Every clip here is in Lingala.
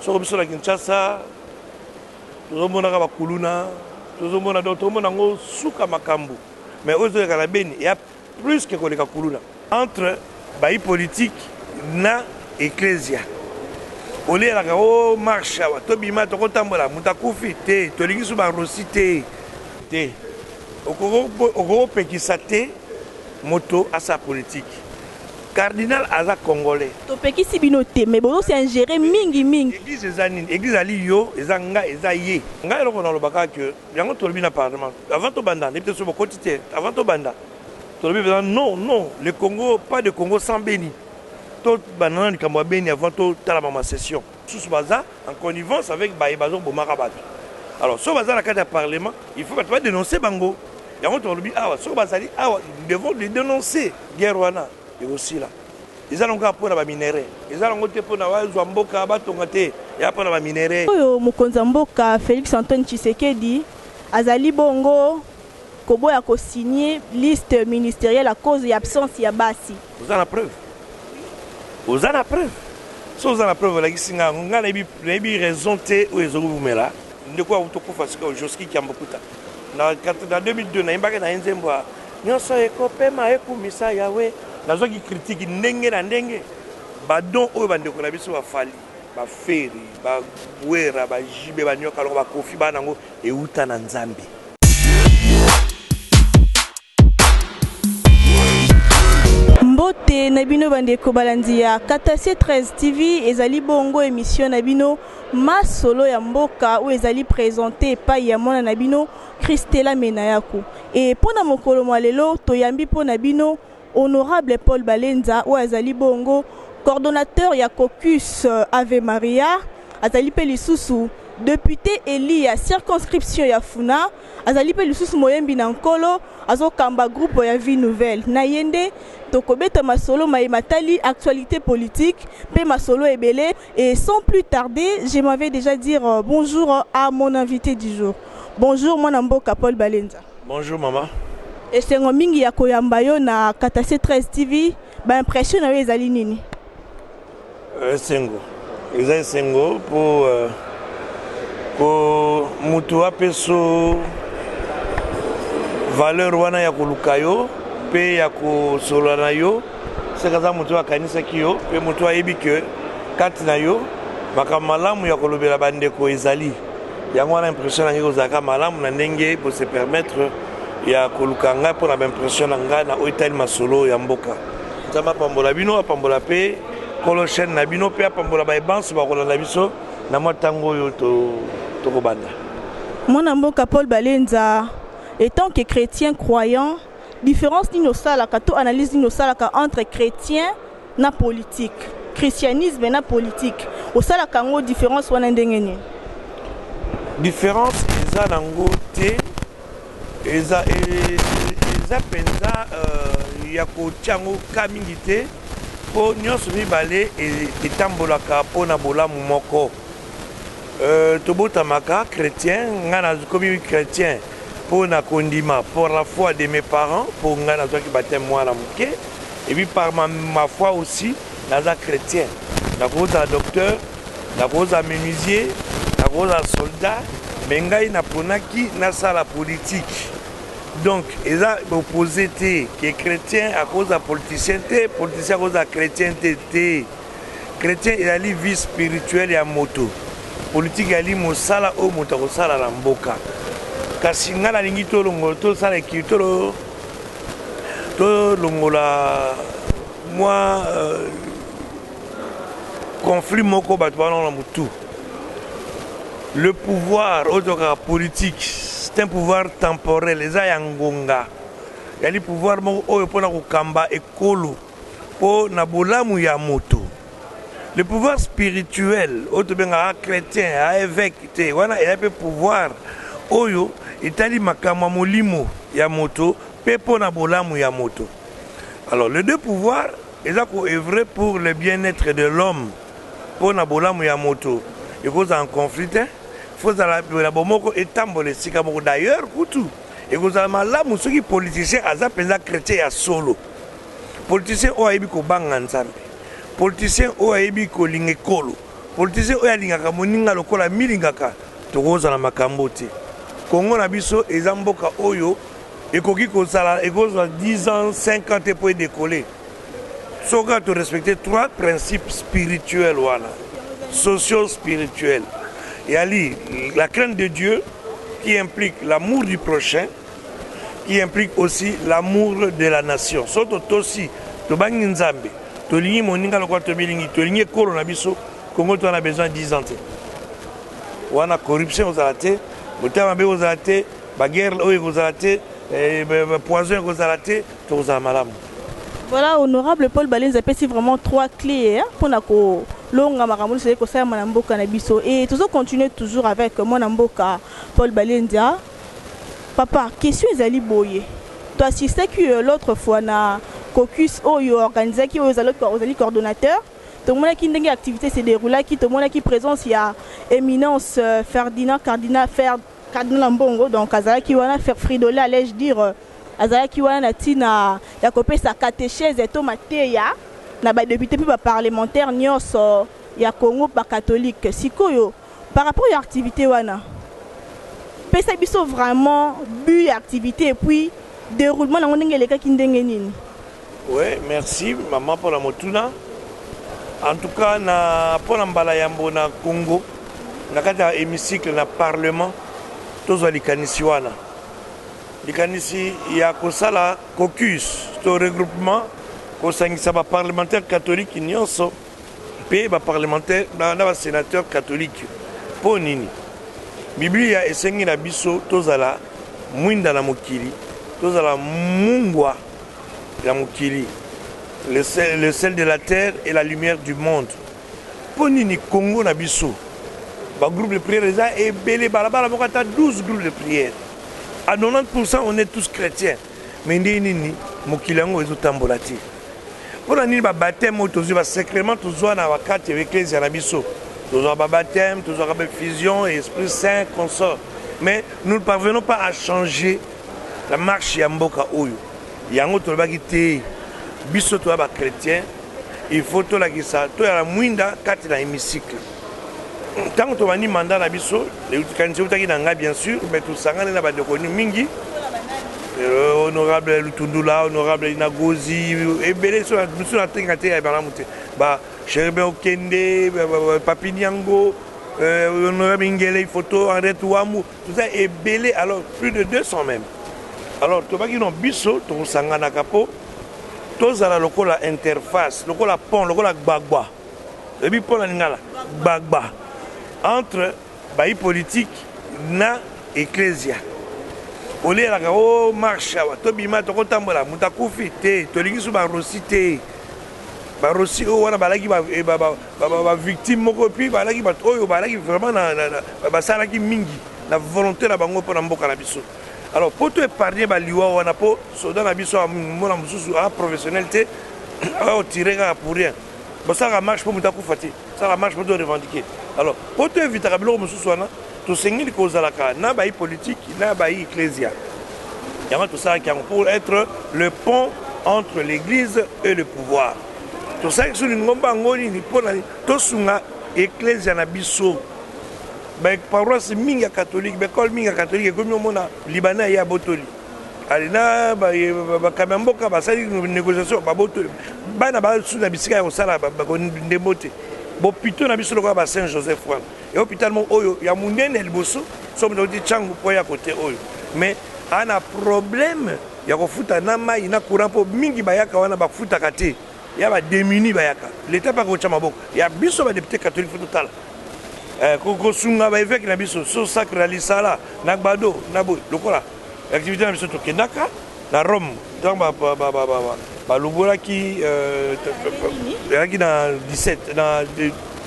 soko biso na Kinshasa tozomona ka bakuluna tozomona donc tozomona ngo suka makambo mais ozoyaka na Beni il y a plus que koleka kuluna entre bayi politique na ecclesia olelaka o marche awa tobima tokotambola moto akufi te tolingi so barosi te okopekisa te moto asa politique cardinal aza congolais topekisi bino te mais bozo c'est ingéré mingi église eza nini église ali yo eza nga eza ye nga eloko nalobaka ke yango tolobi na parlement avant tobanda ndebi te so bokoti te avant tobanda tolobi non le Congo pas de Congo sans Beni to banana likambo ya Beni avant totalama ma session susu baza en connivence avec baye bazobomaka bato alors so baza na kati ya parlement il faut bato badénoncer bango yango tolobi awa so bazali awa nous devons les dénoncer guerre wana et aussi là ils allons encore pour la minéraux ils allons encore pour la wazwa mboka batonga te ya pour la minéraux oyo mokonzi mboka Félix Antoine Tshisekedi azali bongo koboya ko signer liste ministérielle à cause de l'absence ya basi vous en la preuve so vous en la preuve la kisinga nga na bi raison te o ezoko bumela ndeko autokufa sika Joski Kiambokuta na 2002 na imbaka na enzembwa nyonso ekopema ekumisa yawe nazoki critique ndenge na ndenge badon oyo bandeko na biso bafali baferi babwera bajibe banyoka loko bakofi banango euta na Nzambe. Mbote Nabino bandeko balandi ya Katase 13 TV ezali bongo émission Nabino masolo ya mboka ou ezali présenté pa ya mona Nabino Christella Menayako et pona mokolo mwalelo toyambi pona bino honorable Paul Balenza ou ezali bongo coordonnateur ya caucus Ave Maria azali pe lisusu député élu à circonscription ya Funa azali pe lisusu moyembi na nkolo azokamba groupe ya Vie Nouvelle na yende tokobeta masolo matali actualité politique pe masolo ebele et sans plus tarder je m'avais déjà dire bonjour à mon invité du jour. Bonjour mon mboka Paul Balenza. Bonjour maman. Et c'est mingi ya koyamba yo na Katase 13 TV ba impression na ezali nini? Sengo pour mutu apeso valeur wana ya kolukayo pe ya kosolana yo sekaza mutu akanisa kiyo pe mutu ayebi ke kati na yo makamalamu ya kolobela bandeko ezali yango wana impression na ngiko zaka malamu na ndenge pour se permettre ya kolukanga pour na impression na nga na oitali masolo ya mboka tama pambola bino apambola pe kolo chaîne na bino pe apambola ba ebanse ba kolanda biso na motango yo to kobanda. Mon mboka Paul Balenza étant que chrétien croyant différence ni nos salaka to analyse ni nos salaka entre chrétien na politique christianisme na politique au salaka ngo différence wana ndenge ni différence eza nango te eza penza ya kochango kamingi te po nyonso mibale etambolaka pona bolamu moko tobotamaka chrétien nga nakomi chrétien pour na kondima pour la foi de mes parents pour nga nazwaki baptême mwana moke et puis par ma foi aussi naza chrétien nakoza docteur nakoza menuisier nakoza soldat mais ngai naponaki nasala politique donc eza opposé te que chrétien à cause de politicien te politicien à cause de chrétien te chrétien ezali vie spirituelle ya moto politique ezali mosala oyo moto akosala na mboka kasi nga nalingi tolongola tosala ekili tolongola mwa conflit moko bato bana na mutu le pouvoir otoka politique c'est un pouvoir temporel eza ya ngonga yali pouvoir moko oyo mpona kokamba ekolo mpo na bolamu ya moto le pouvoir spirituel oyo tobengaka chrétien a évêque te wana eya mpe pouvoir oyo etali makambo molimo ya moto pe pona bolamu ya moto. Alors les deux pouvoirs eza ko œuvrer pour le bien-être de l'homme pona bolamu ya moto et cause en conflit faut la bomoko etambole sika moko d'ailleurs kutu et cause malamu soki politicien aza penza chrétien ya solo politicien o ayebi ko banga nzambe politicien o ayebi ko linge kolo politicien oyo alingaka moninga lokola milingaka tokozala makambo te. Congo na biso eza mboka oyo ekoki kozala 10 ans 5 ans te po décoller. Soka to respecter 3 principes spirituels wana, socio-spirituels. Et ali la crainte de Dieu qui implique l'amour du prochain, qui implique aussi l'amour de la nation. Soto tosi to bangi nzambe, to lingi moninga lokola to bilingi, to lingi kolo na biso, Congo to na besoin 10 ans te. Wana corruption ozala te, botama be ozala te, ba guerre oyo ozala te, poison ozala te, to ozala malamu. Voilà, honorable Paul Balenza, c'est vraiment 3 clés pour nako longa makambo c'est que ça manamboka na biso et toujours continuer toujours avec mon amboka Paul Balenza. Papa, question ezali boye. Tu assistais que l'autre fois na caucus oyo organisé qui aux coordonnateur. Tout le monde qui ndenge activité se déroule qui tout le monde qui présence il y a éminence Ferdinand Cardinal Mbongo donc azala qui wana faire Fridola allais je dire azalaki wana tina ya kopesa catéchèse to mateya na ba député puis ba parlementaire nyonso ya Congo ba catholique sikoyo par rapport à l'activité wana pesa biso vraiment but activité et puis déroulement na ndenge leka kindenge nini. Ouais, merci maman pour la motuna. En tout cas na pour la mbala yambo na Congo na kata hémicycle na parlement tozo likanisi wana. Likanisi ya kosala caucus to regroupement kosangisa ba parlementaire catholique nyonso pe ba parlementaire na ba sénateur catholique po nini Biblia esengi na biso tozala mwinda na mokili tozala mungwa ya mokili le sel de la terre et la lumière du monde po nini Congo na biso ba groupe de prière eza ebele balabala mokata 12 groupes de prière. À 90%, on est tous chrétiens. Mais nini mokilango ezotambola te. Pour la nini ba baptême tozo ba sacrement tozo na wakati avec l'église na biso. Tozo ba baptême, tozo ba fusion et Esprit Saint consort. Mais nous ne parvenons pas à changer la marche ya mboka oyo. Yango to ba kité biso to ba chrétien, il faut to la kisa to ya la mwinda kati na hémicycle. Tant que tu as un mandat à biso, bien sûr, mais tout ça, on a des mingi. Honorable Lutundula, honorable Inagozi, et Belé sur la Tengate à Baramute. Cherbe Okende, Papinyango, honorable Ingele, photo, André Touamou, tout ça est belé, alors plus de 200 même. Alors, tu vas dire, biso, tu sangana capo, tous à la locola interface, locola pont, locola bagba. Et puis pour la Ningala, bagba. Entre baï politique na ecclésia. Olé la gao marche wa tobima to kotambola mutakufi te to lingi su ba rossi te. Ba rossi o wana balaki ba victime moko pi balaki ba oyo balaki vraiment na ba salaki mingi la volonté na bango pour mboka na biso. Alors pour te épargner ba liwa wana po soda na biso mona mususu a professionnel te a tirer pour rien. Bon, ça marche pour Moutakou Fati, ça marche pour te revendiquer. Alors, pour te éviter à Bilo Moussouswana, tout ce qui est cause à la cas, n'a pas politique, n'a pas ecclésia. Il y a tout ça qui est pour être le pont entre l'église et le pouvoir. Tout ça qui est sur une ngoni, tout ça ecclésia na biso. Ben, paroisse minga catholique, ben, col minga catholique, et comme on a Libanais et à Botoli. Alina bakamamboka basali négociation baboto bana ba sous na bisika ya osala ba ndembote bo pito na biso lokwa ba Saint Joseph wana et hôpital mo oyo ya munene liboso so mo di changu po ya côté oyo mais ana problème ya kofuta na mai na courant po mingi bayaka wana bafuta kate ya ba démuni bayaka l'état pas ko chama boko ya biso ba député catholique total ko sunga ba évêque na biso so sacrali sala na gbado na bo lokola l'activité de Kendaka, la Rome, dans Lubola qui dans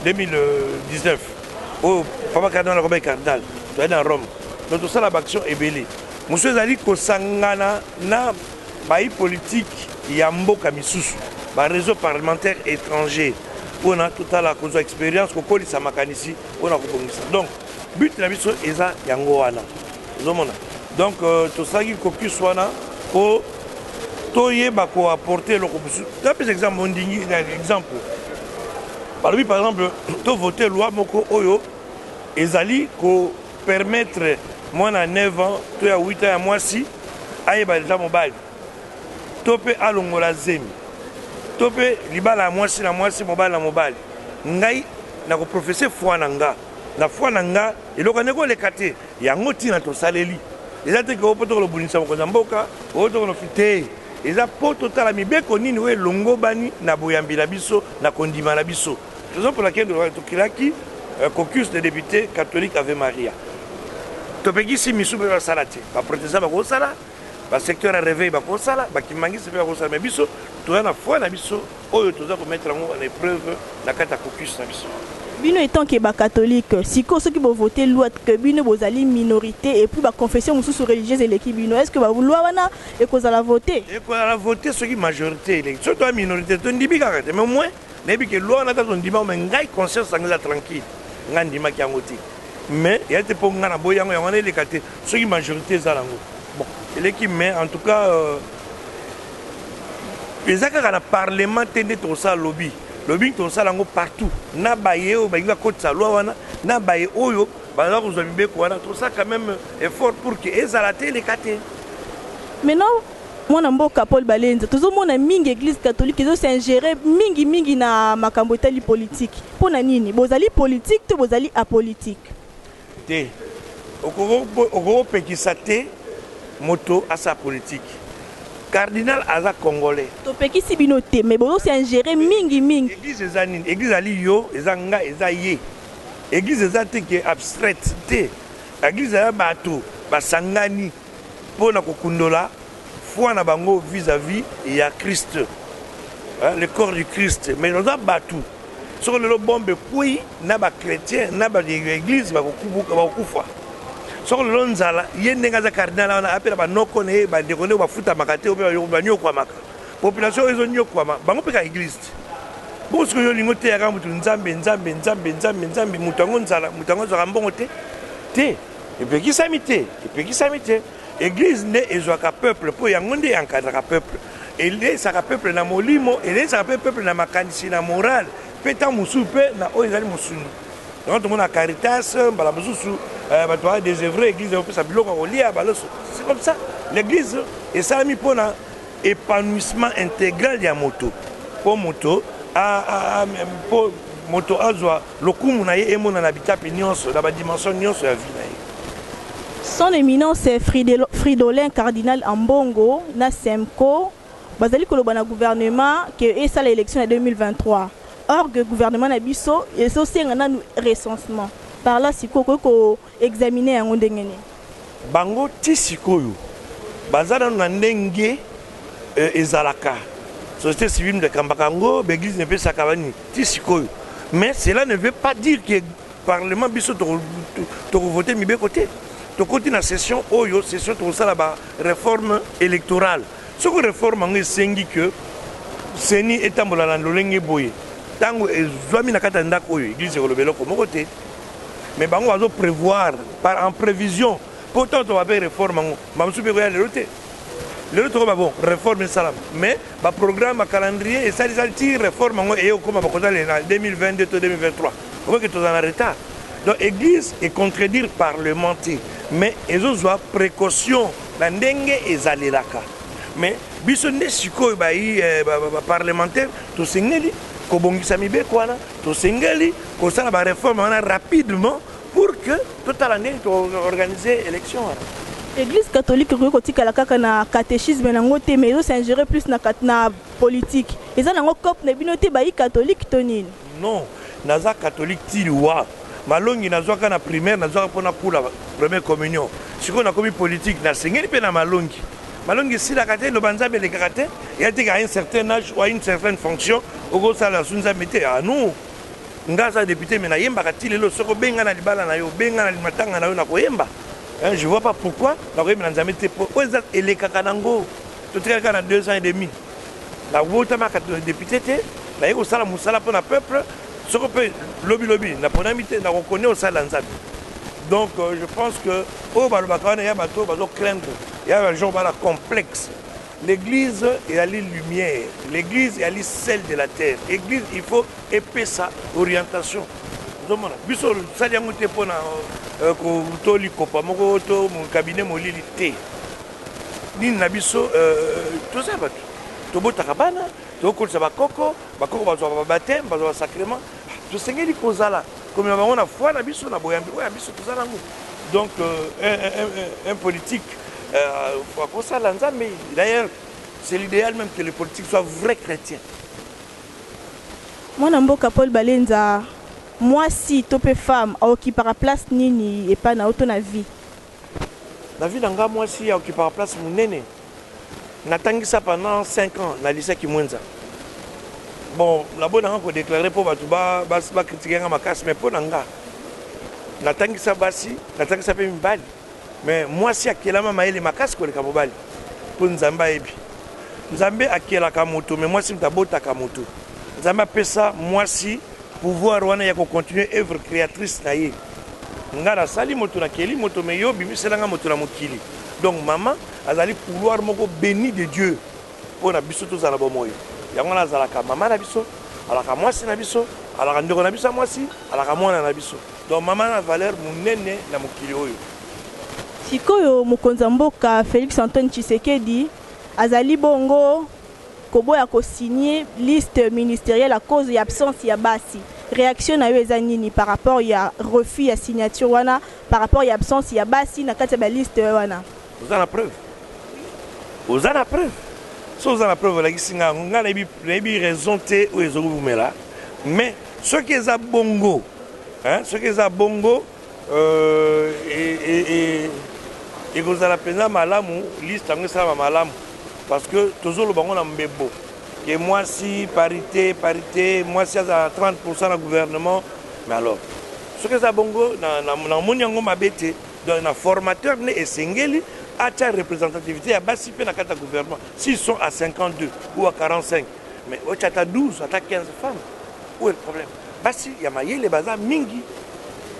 2019, au Papa Cardinal Robert Cardinal, dans Rome. Donc tout ça, la action est belle. Monsieur Zali Kosangana, na baï politique, Yambo Kamisusu, réseau parlementaire étranger. On a tout à la cause expérience, qu'on connaît sa macanisi, on a compris ça. Donc, but de la mission est ça, Yangoana. Donc, tout ça qui est soit là, pour apporter le exemple. Exemple, balobi par exemple to voter loi moko oyo ezali ko permettre mwana 9 ans to ya 8 ans ya mwasi ayeba déjà mobali to pe alongola zemi to pe libala ya mwasi na mwasi mobali na mobali ngai na ko professer foi na nga na foi na nga eloko ndeko leka te yango tina tosaleli eza te ke opoto kolobunisa mokonzi ya mboka opoto kolofite eza po totala mibeko nini oyo elongo bani na boyambi na biso na kondima na biso raison pour laquelle tokilaki caucus de députés catholiques Ave Maria topekisi misu mpe basala te baprotestant bakosala basecteur ya réveil bakosala bakimangisi mpe bakosala me biso toza na foi na biso oyo toza komettre yango na épreuve na kati ya caucus na biso. Bino étant que ba catholique, siko ceux qui vont voter loi que bino bozali minorité et puis ba confession mususu religieuse et l'équipe bino, est-ce que ba loi wana et cause à la voter? Et quoi la voter ceux qui majorité, surtout la minorité, tu dis bien mais au moins nebi que loi na ta ton dimanche mais ngai conscience ngala tranquille. Ngandima ki angoti. Mais il y a des pour ngana boyango ya wana les kate ceux qui majorité za lango. Bon, l'équipe mais en tout cas les akaka na parlement tende to ça lobby. Lobby to ça lango partout. Na baye o ba inga côté sa loi wana na baye oyo ba za ko zombe ko wana to ça quand même effort pour que ezalate les kate. Maintenant mwana mboka Paul Balenza tozomona mingi église catholique ezo s'ingérer mingi na makambo etali politique. Pona nini bozali politique to bozali apolitique? Te okoro pekisa te moto à sa politique. Cardinal aza congolais. To pekisi bino te mais bozo s'ingérer mingi. Église ezanine, église ali yo ezanga eza ye. Église ezate ke abstraite te. Église ya bato basangani pona kokundola foi na bango vis-à-vis ya Christ. Le corps du Christ. Mais nous avons battu. Sur le bombe puis na ba chrétien na ba église ba kokufa. Sur le lonzala yendenga za cardinal na appela ba noko ne ba dekone ba futa makate obe ba nyokwa maka. Population ezo nyokwa ma bango peka église. Parce que yo lingote ya mutu nzambe mutango nzala mutango za mbongo te. Et puis qui s'amité. Église ne ezwaka peuple po yango nde encadraka peuple. Ele saka peuple na molimo, ele saka peuple na makanisi na morale. Peta musu pe na oyo ezali musunu. Donc tout le monde a Caritas, bala mususu, bato des œuvres église on peut sa biloko olia baloso. C'est comme ça. L'église et ça a mis pour un épanouissement intégral ya moto. Pour moto pour moto azwa lokumu na ye emona na bitape nyonso na ba dimension nyonso ya vie na ye. Son éminence Fridolin Cardinal Ambongo na Semco bazali koloba na gouvernement que esa l'élection en 2023. Or le gouvernement na biso et aussi ngana recensement. Par là sikoyo ko examiner yango ndengene. Bango ti sikoyo bazana na ndenge ezalaka. Société civile de Kambakango, l'église ne peut pas s'accabaner. Ti sikoyo. Mais cela ne veut pas dire que le parlement biso to voter mi be côté. To côté na session oyo session to ça la réforme électorale. Ce que réforme en sengi que seni etambola na lolenge boye. Tango ezwami na kata ndako oyo église ko lobelo ko mokote. Mais bango bazo prévoir par en prévision pourtant to va faire réforme ngo. Mamsu be ko ya lerote. Lerote ko ba bon réforme salam. Mais ba programme calendrier et ça tire réforme ngo et ko ba ko dans 2022 to 2023. On voit que to en retard. Donc l'église est contredire parlementaire, mais ils ont précaution dans ndenge ezalelaka. Mais biso ne sikoyo ba parlementaire to sengeli ko bongisa mibe kwana to sengeli ko sala ba réforme rapidement pour que total année to organiser élection. L'église catholique ko tikala kaka na catéchisme nango te mais ils s'ingérer plus na politique. Ils ont cop na binote ba catholique tonine. Non, naza catholique tilwa. Malongi nazwaka na primaire nazwaka pona kula première communion. Siko na komi politique na sengeli pe na malongi. Malongi si la kate le banzabe le kate, il y a à un certain âge ou à une certaine fonction, au gros ça la sunza mete ah non. Ngaza député mais na yemba kati lelo soko benga na libala na yo benga na matanga na yo na koyemba. Je vois pas pourquoi na koyemba na mete po oza ele kakanango. To treka na 2 ans et demi. La wota ma député te, na yeko sala musala pour na peuple. Ce qu'on peut lobby na ponamité na reconnaît au salanzab. Donc je pense que au balobakana ya bato bazo craindre. Il y a un genre bala complexe. L'église est à lumière, l'église est à sel de la terre. L'église, il faut épaisser sa orientation. Biso sali yango te pona ko toli kopa moko to mon cabinet molili te. Ni na biso to ça ba to botaka bana to ko sa bakoko bazwa baptême bazwa sacrement to sengeli kozala comme on a foi na biso na boyambi oya biso to zala ngo. Donc un politique faut ça lanza mais d'ailleurs c'est l'idéal même que les politiques soient vrais chrétiens. Moi Mboka Paul Balenza moi si topé femme occupera place nini et pas na auto na vie. La vie d'anga moi si occupera place mon nene. Natangi ça pendant 5 ans na lycée Kimwenza. Bon, la bonne on déclarer pour batuba ba critiquer ma casse mais pour nanga. Natangi ça basi, natangi ça pe mbali. Mais moi si akela mama ile makasi ko le kamobali. Pour nzamba ebi. Nzambe akela kamoto mais moi si mtabota kamoto. Nzamba pesa moi si pouvoir wana ya continuer œuvre créatrice na ye. Ngara sali moto na keli moto me yo bimiselanga moto na mokili. Donc maman azali pouvoir moko béni de Dieu pour na biso to zala bomoyo. Yango na zalaka maman na biso, alaka mwasi na biso, alaka ndeko na biso mwasi, alaka mwana na biso. Donc maman na valeur munene na mokili oyo. Sikoyo mokonza mboka Félix Antoine Tshisekedi azali bongo koboya ko signer liste ministérielle à cause de absence ya basi. Réaction na yo ezanini par rapport ya refus ya signature wana par rapport ya absence ya basi na kati ya liste wana. Vous en avez preuve. Vous en avez preuve. Si vous en avez preuve la gisinga nga na bi raison te ou ezo bumela. Mais ce qui est à bongo, hein, ce qui est à bongo et vous allez penser malamu liste en ça malamu parce que toujours le bango na mbebo. Et moi si parité, moi si à 30% du gouvernement, mais alors ce que ça bongo na monyango mabete dans un formateur né et singeli à ta représentativité à basi pe na kata gouvernement s'ils sont à 52 ou à 45 mais au chata 12 à 15 femmes où est le problème basi ya mayele baza mingi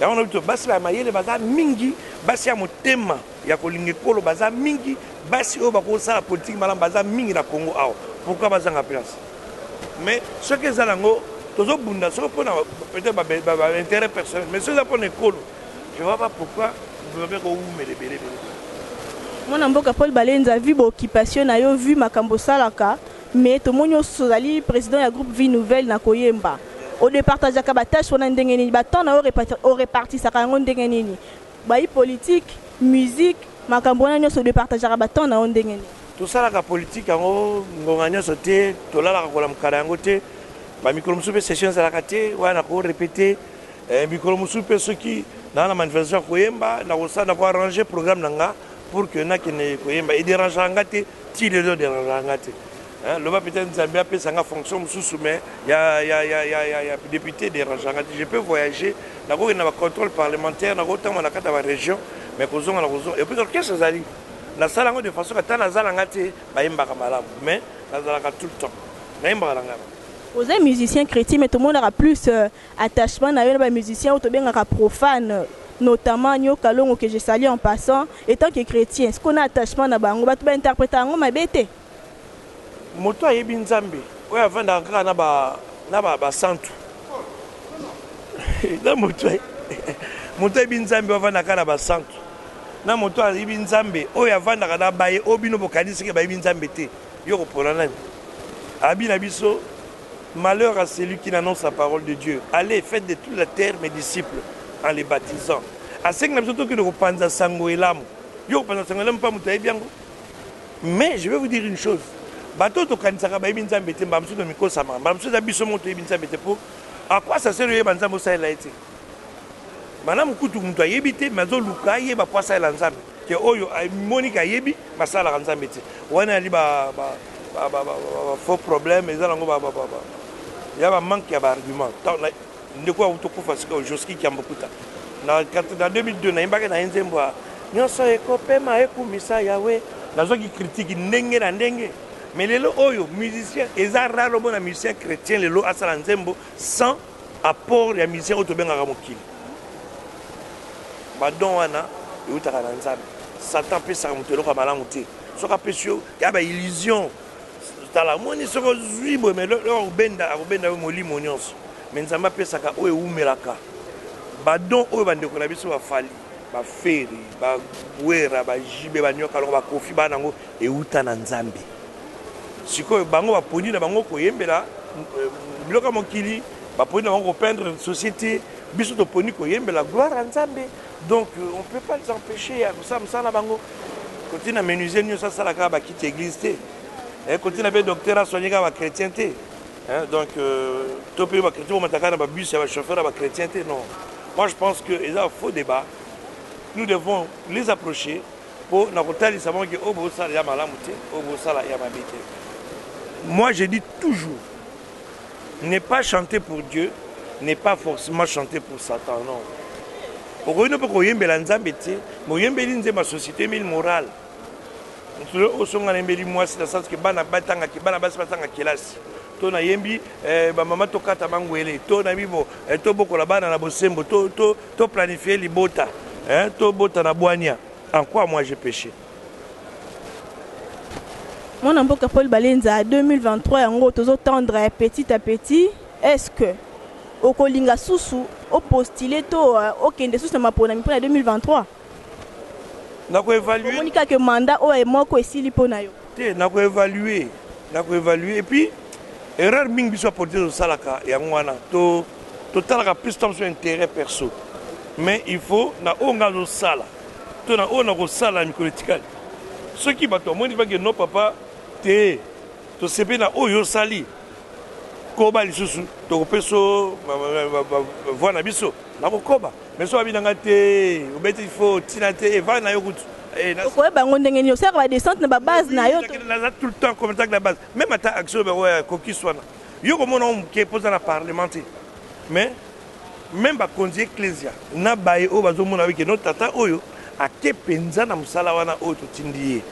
ya on a dit basi ya mayele baza mingi basi ya motema ya kolinga kolo baza mingi basi o bako sala politique malam baza mingi na Congo awo pourquoi baza na place mais ce que zalango tozo bunda so pona peut-être ba intérêt personnel mais ceux pour école je vois pas pourquoi vous devez ko ou me lebele. Mon Mboka Paul Balenza vu occupation na yo vu makambo salaka mais to monyo sozali président ya groupe Vie Nouvelle na Koyemba au départage ya kabatage wana ndenge nini baton na o réparti sa kango ndenge nini ba politique musique makambo na nyoso départage ya baton na ndenge nini tout ça la politique yango ngonga nyoso te to la ko la mukala yango te ba micro musupe session za la kate wana ko répéter micro musupe ceux qui dans la manifestation Koyemba na ko ça na ko arranger programme nanga pour que na kene Koyemba et dérange ngate ti le dérange ngate hein le va peut-être Zambia peut ça fonction mususu mais il y a député dérange ngate je peux voyager na ko na contrôle parlementaire na ko tama na kata ba région mais ko zonga na ko et puis qu'est-ce que ça dit na sala ngo de façon que tant na zala ngate ba yemba kamalamu mais na zala ka tout le temps na yemba la ngaba. Vous êtes musicien chrétien mais tout le monde aura plus attachement na yo ba musicien ou to bien ka profane notamment Nyo Kalongo que je salue en passant étant que chrétien est-ce qu'on a attachement na bango ba to ba interpréter ngo mabete moto ayebi nzambe oyo avanda kaka na ba santu na moto ayebi nzambe avanda kaka na ba santu na moto ayebi nzambe oyo avanda na baye obino bokanisi ke bayebi nzambe te yo kopona nani abi na biso malheur à celui qui n'annonce la parole de Dieu. Allez, faites de toute la terre mes disciples en les baptisant. À ce que nous avons dit que panza sango elam. Yo panza sango elam pas mutaye bien. Mais je vais vous dire une chose. Bato to kanisaka ba ibinza mbete mbamsu de miko sama. Mbamsu da biso moto ibinza mbete pour à quoi ça sert yo banza mo sa ela ete. Mana mukutu mutu ayebite mazo luka ye ba poisa ela nzambe. Ke oyo Monica yebi masala nzambe te. Wana ali ba faux problème et ça lango ba il y a un manque d'arguments. De quoi vous trouvez parce que Joski qui a beaucoup de dans 2002, na imbaka na nzembo nyonso ekopema ekumisa yawe nazo qui critique ndenge na ndenge mais lelo oyo musicien eza raro bona musicien chrétien lelo asala nzembo sans apport ya musicien otobenga mokili badon wana eutaka na nzambe satan pesa mutelo ka malamu te soki apesi yo ya baillusion tala moni soki ozwi boye mais loko akobenda yo molimo nyonso mais nzambe apesaka oyo ewumelaka badon oyo bandeko na biso bafali baferi babwera bajibe banyoka loko bakofi bana yango euta na nzambe sikoyo bango baponi na bango koyembela biloko ya mokili baponi na bango kopeindre société biso toponi koyembela gloire ya nzambe donc on peut pas les empêcher ya kosala mosala na bango koti na menuisier nyonso asala kaka bakiti église te koti na mpe docteur asoigne kaka bachrétien te donc to mpe bachrétien bomataka na babus ya bachauffeur ya bachrétien te non. Moi je pense que eza un faux débat. Nous devons les approcher pour na kotalisa bango ke oyo bosala ya malamu te oyo bosala ya mabe te. Moi je dis toujours, ne pas chanter pour Dieu n'est pas forcément chanter pour Satan, non. Okoyi no pe koyembela nzambe te moyembeli nzemba société embeli morale osonga na embeli mwasi na sens ke bana basi batanga kelasi to na yembi bamama tokata mangwele to na bibo tobokola bana na bosembo to planifier libota to bota na bwania. En quoi moi j'ai péché? Mon amboka Paul Balenza 2023 yango tozo tendre petit à petit. Est-ce que au kolinga susu au postulé to au kende susu na mapona mipona 2023 na ko évaluer monika que mandat o e moko esili pona yo te na ko évaluer et puis erreur mingi biso apporter au salaka yango wana to talaka plus temps sur intérêt perso mais il faut na onga zo sala to na ona ko sala mikolo tikali soki bato moni ba ke no papa te to sepe na oyo sali koba lisusu tokopeso voix na biso na kokoba mais so abinanga te obeti faut tina te va na yo kutu ko bango ndenge ni osaka ba descente na ba base na yo na tout le temps comme ça la base même ata action be koki swana yo ko mona ke posa na parlementer mais même ba konzi ecclesia na baye o bazo mona wiki no tata oyo akepenza na musala wana oyo totindi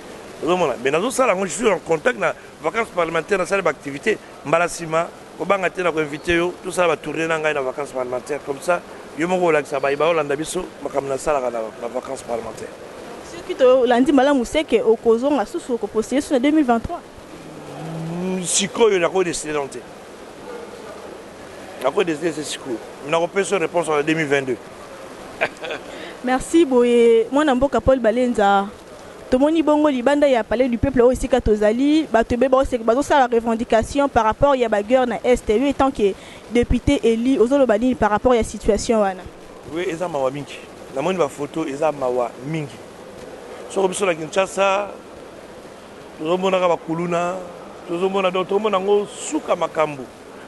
mais nazo sala ngo je suis en contact na vacances parlementaires na salle d'activité mbalasima ko banga tena ko inviter yo tout ça va tourner na ngai na vacances parlementaires comme ça yo moko la ça ba olanda biso makamna sala na vacances parlementaires ce qui to landi malamu c'est que okozonga susu ko poster sur 2023 sikoyo na ko décider donc na ko décider c'est sikoyo na ko peso réponse en 2022. Merci boye mwana mboka Paul Balenza tomoni bongo libanda ya palais du peuple aussi katozali batebe ba aussi bazo sa la revendication par rapport ya bagueur na est lui étant que député élu ozolo bali par rapport ya situation wana. Oui eza mawa mingi na moni ba photo eza mawa mingi so biso la Kinshasa tozomona ka bakuluna tozomona donc tozomona ngo suka makambo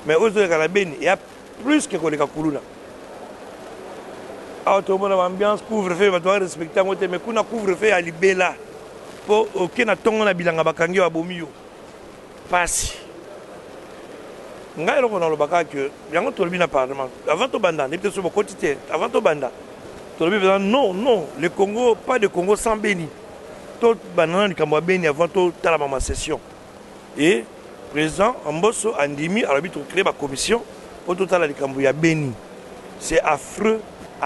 mais ozo ka la beni ya plus que koleka kuluna. Ah, tout le monde a l'ambiance, couvre-feu, on doit respecter mais qu'on a couvre-feu à Libéla. Pour aucun attend on a bilanga bakangi à Bomio. Passe. Ngai loko na lobaka que yango tolobi na parlement. Avant to banda, ne peut se quotité. Avant to banda. Tolobi non, le Congo pas de Congo sans Béni. Tout banana du Kamwa Béni avant to tala ma session. Et président Amboso Andimi a l'habitude de créer ma commission pour tout tala du Kamwa Béni. C'est affreux. Il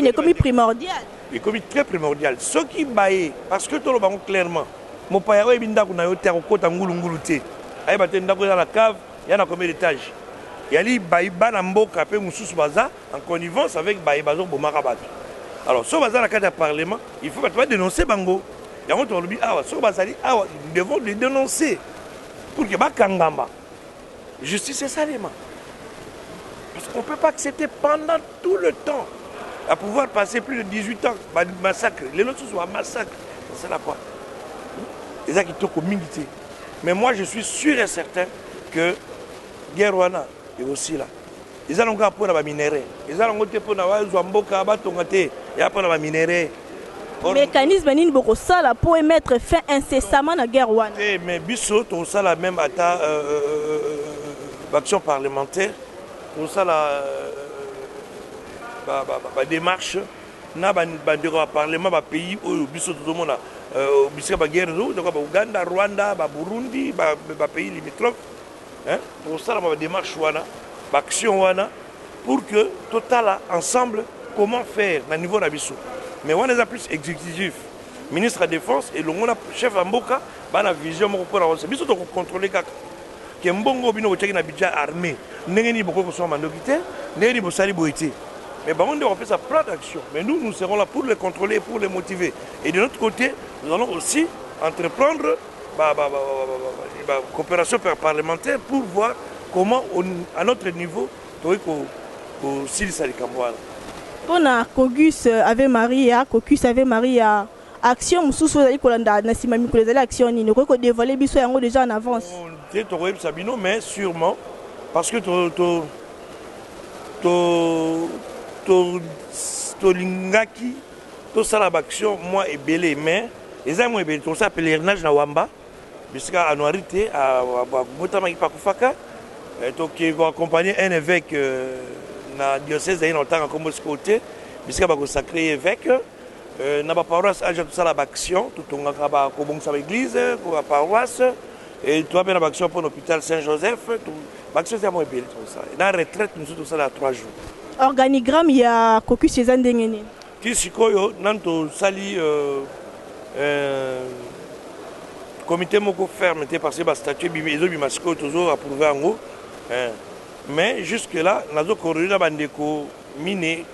est comme primordial. Il est comme très primordial. Ce qui baille, parce que tout le monde clairement, mon père est binda kuna yote akota ngulu te. Ayi batenda ko dans la cave, il y a combien d'étages. Yali bayi bana mboka pe mususu baza en connivence avec bayi bazo bomaka bato. Alors so baza la cadre du parlement, il faut pas dénoncer bango. Yango to lobi awa so bazali awa, nous devons les dénoncer pour que ba kangamba. Justice est salement. Parce qu'on ne peut pas accepter pendant tout le temps à pouvoir passer plus de 18 ans massacre. Les autres sont un massacre. C'est là quoi. Les gens qui toquent au mingité. Mais moi je suis sûr et certain que Guerwana est aussi là. Les gens ont encore pour la minéraux. Les gens ont encore pour la Zouamboka, Batongate, il y a pour la minéraux. Le mécanisme est beaucoup ça pour mettre fin incessamment à la guerre. Mais Bissot, on ça la même action parlementaire. Pour ça la démarche na bandeko parlement ba pays au biso tout le monde bisika ba guerre donc ba Uganda, Rwanda, ba Burundi, ba pays limitrophes hein pour ça la démarche wana ba action wana pour que total ensemble comment faire na niveau na biso mais on est plus exécutif ministre de la défense et le chef Mboka bana vision moko pour la biso to contrôler kaka ke mbongo bino ko na budget armé ndenge ni boko ko so mandokité ndenge ni bosali boité mais bon on doit faire sa plan d'action mais nous serons là pour les contrôler pour les motiver et de notre côté nous allons aussi entreprendre coopération parlementaire pour voir comment à notre niveau aussi ça les Cambouans. On a Caucus Ave Maria, action mususu ezali kolanda na sima mikolo ezali action nini ko dévoiler biso yango déjà en avance. Sabino mais sûrement parce que to lingaki to sala action moi et belé mais eza moi belé to ça pèlerinage na Wamba jusqu'à anuarité à botama ki pakufaka to qui accompagner un évêque na diocèse d'ailleurs en tant comme côté jusqu'à ba consacrer évêque na ba paroisse à tout ça la action tout on ba ko bon sa église ko ba paroisse et toi bien la action pour l'hôpital Saint-Joseph tout action c'est moi belé tout ça na retraite nous tout ça là 3 jours. Organigramme ya Caucus eza ndenge nini kisikoyo nanto sali comité moko ferme parce que ba statut bimezo bimasiko toujours approuvé en haut mais jusque là nazo corriger na bandeko miné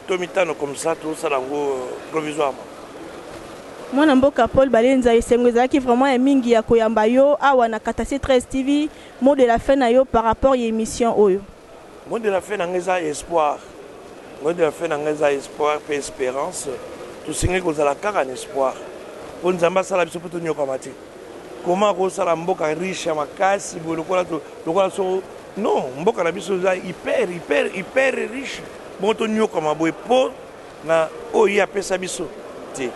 tomitano comme ça tout ça lango provisoirement. Mwana mboka Paul Balenza esengo ezaki vraiment ya mingi ya koyamba yo awa na Katase 13 TV mot de la fin na yo par rapport à émission oyo. Mot de la fin na ngeza espoir. Mot de la fin na ngeza espoir et espérance. Tout ce que vous avez un espoir. Pour nous ambasser la biso pour nous combattre. Comment ko sala mboka riche ya makasi bolokola so non mboka na biso za hyper riche. Bon to nyo kama boy po na oyi apesa biso te.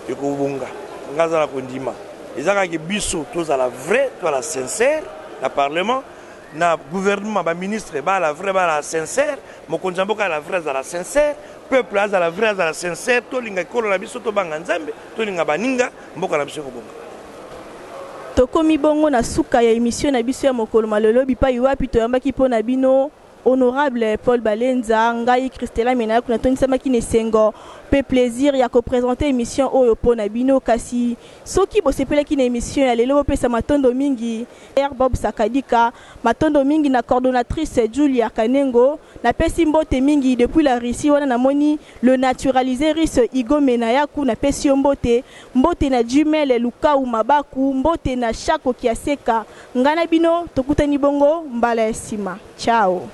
Eko bunga. Ngaza la kondima. Ezaka ke biso to za la vraie, to la sincère, na parlement. Na gouvernement ba ministre ba la vraie ba la sincère mokonzi mboka la vraie za la sincère peuple za la vraie za la sincère to linga kolo la biso to banga nzambe to linga baninga mboka na biso ko bonga tokomi bongo na suka ya émission na biso ya mokolo malolo bipai wapi to yambaki pona bino honorable Paul Balenza ngai Christela Mena kuna toni samaki ne sengo pe plaisir ya ko présenter émission oyo pona bino kasi soki bo sepela ki na émission ya lelo pesa matondo mingi Bob Sakadika matondo mingi na coordonnatrice Julia Kanengo na pesi mbote mingi depuis la Russie wana na moni le naturalisé russe Igo Menayaku na pesi mbote na Jumel Lukau Mabaku mbote na Shako Kiaseka ngana bino tokutani bongo mbala ya sima ciao.